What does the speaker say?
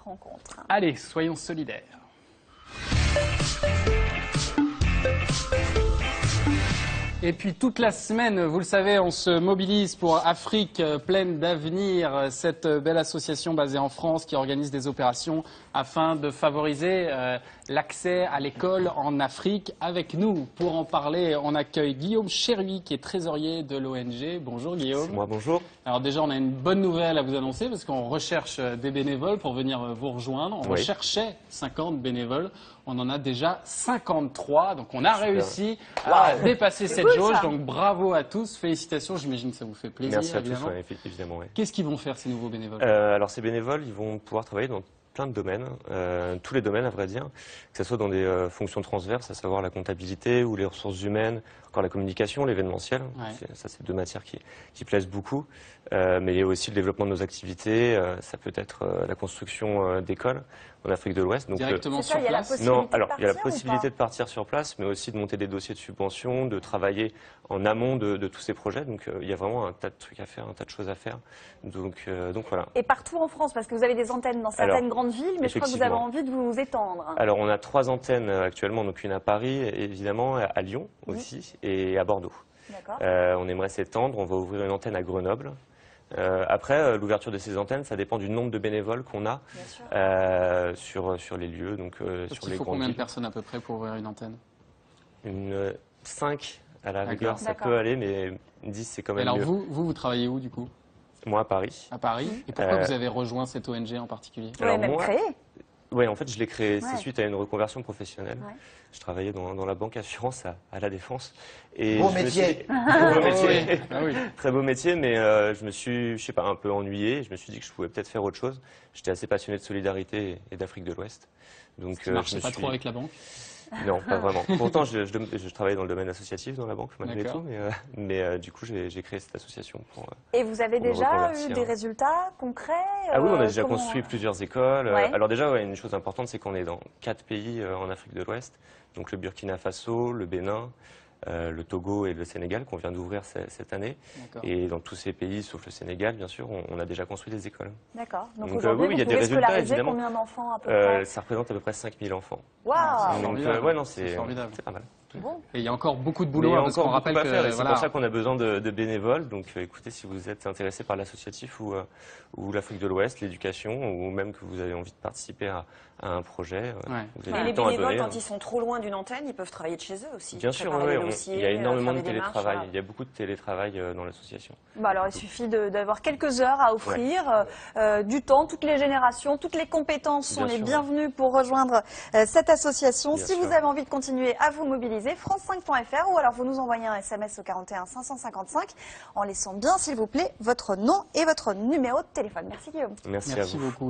rencontre. Allez, soyons solidaires. Et puis toute la semaine, vous le savez, on se mobilise pour Afrique pleine d'avenir, cette belle association basée en France qui organise des opérations afin de favoriser l'accès à l'école en Afrique. Avec nous, pour en parler, on accueille Guillaume Chéruy qui est trésorier de l'ONG. Bonjour Guillaume. C'est moi, bonjour. Alors déjà, on a une bonne nouvelle à vous annoncer parce qu'on recherche des bénévoles pour venir vous rejoindre. On recherchait 50 bénévoles. On en a déjà 53, donc on a réussi à dépasser cette jauge. Donc bravo à tous, félicitations, j'imagine que ça vous fait plaisir. Merci à évidemment. tous, évidemment. Ouais. Qu'est-ce qu'ils vont faire ces nouveaux bénévoles? Alors ces bénévoles, ils vont pouvoir travailler dans plein de domaines, tous les domaines à vrai dire, que ce soit dans des fonctions transverses, à savoir la comptabilité ou les ressources humaines, encore la communication, l'événementiel. Ouais. Ça, c'est deux matières qui plaisent beaucoup. Mais il y a aussi le développement de nos activités, ça peut être la construction d'écoles en Afrique de l'Ouest. Donc directement sur place. Non, alors il y a la possibilité de partir sur place, mais aussi de monter des dossiers de subvention, de travailler en amont de tous ces projets. Donc il y a vraiment un tas de trucs à faire, un tas de choses à faire. Donc voilà. Et partout en France, parce que vous avez des antennes dans certaines grandes villes, mais je crois que vous avez envie de vous étendre. Alors on a 3 antennes actuellement, donc une à Paris, évidemment, à Lyon aussi, et à Bordeaux. On aimerait s'étendre, on va ouvrir une antenne à Grenoble. Après, l'ouverture de ces antennes, ça dépend du nombre de bénévoles qu'on a sur les lieux. Donc, sur les il faut combien de personnes à peu près pour ouvrir une antenne? 5 à la rigueur, ça peut aller, mais 10 c'est quand même alors mieux. Vous travaillez où du coup? Moi à Paris. À Paris. Et pourquoi vous avez rejoint cette ONG en particulier? Vous l'avez même créée? Oui, en fait, je l'ai créé. C'est suite à une reconversion professionnelle. Je travaillais dans la banque assurance à La Défense. Et beau métier. Beau métier. Oui. Très beau métier, mais je me suis, je sais pas, un peu ennuyé. Je me suis dit que je pouvais peut-être faire autre chose. J'étais assez passionné de solidarité et d'Afrique de l'Ouest. Donc, ça ne marchait pas trop avec la banque? Non, pas vraiment. Pourtant, je travaillais dans le domaine associatif dans la banque, malgré tout. Mais du coup, j'ai créé cette association. Et vous avez déjà eu des résultats concrets? Ah oui, on a déjà construit plusieurs écoles. Alors déjà, une chose importante, c'est qu'on est dans 4 pays en Afrique de l'Ouest. Donc le Burkina Faso, le Bénin, le Togo et le Sénégal qu'on vient d'ouvrir cette année. Et dans tous ces pays, sauf le Sénégal, bien sûr, on a déjà construit des écoles. D'accord. Donc aujourd'hui, il y a vous des pouvez résultats, scolariser évidemment. Combien d'enfants à peu près? Ça représente à peu près 5000 enfants. Waouh! Donc c'est formidable. C'est pas mal. Bon. Et il y a encore beaucoup de boulot. Il y a parce encore qu'on beaucoup rappelle à faire, que, et c'est pour ça qu'on a besoin de bénévoles. Donc écoutez, si vous êtes intéressé par l'associatif ou l'Afrique de l'Ouest, l'éducation, ou même que vous avez envie de participer à un projet, vous avez les le temps à bénévoles, donner. quand ils sont trop loin d'une antenne, ils peuvent travailler de chez eux aussi. Bien sûr, il y a énormément de télétravail. Il y a beaucoup de télétravail dans l'association. Bah alors, il suffit d'avoir quelques heures à offrir, du temps, toutes les générations, toutes les compétences sont les bienvenues pour rejoindre cette association. Si vous avez envie de continuer à vous mobiliser, france5.fr ou alors vous nous envoyez un SMS au 41 555 en laissant bien, s'il vous plaît, votre nom et votre numéro de téléphone. Merci Guillaume. Merci à vous. Beaucoup.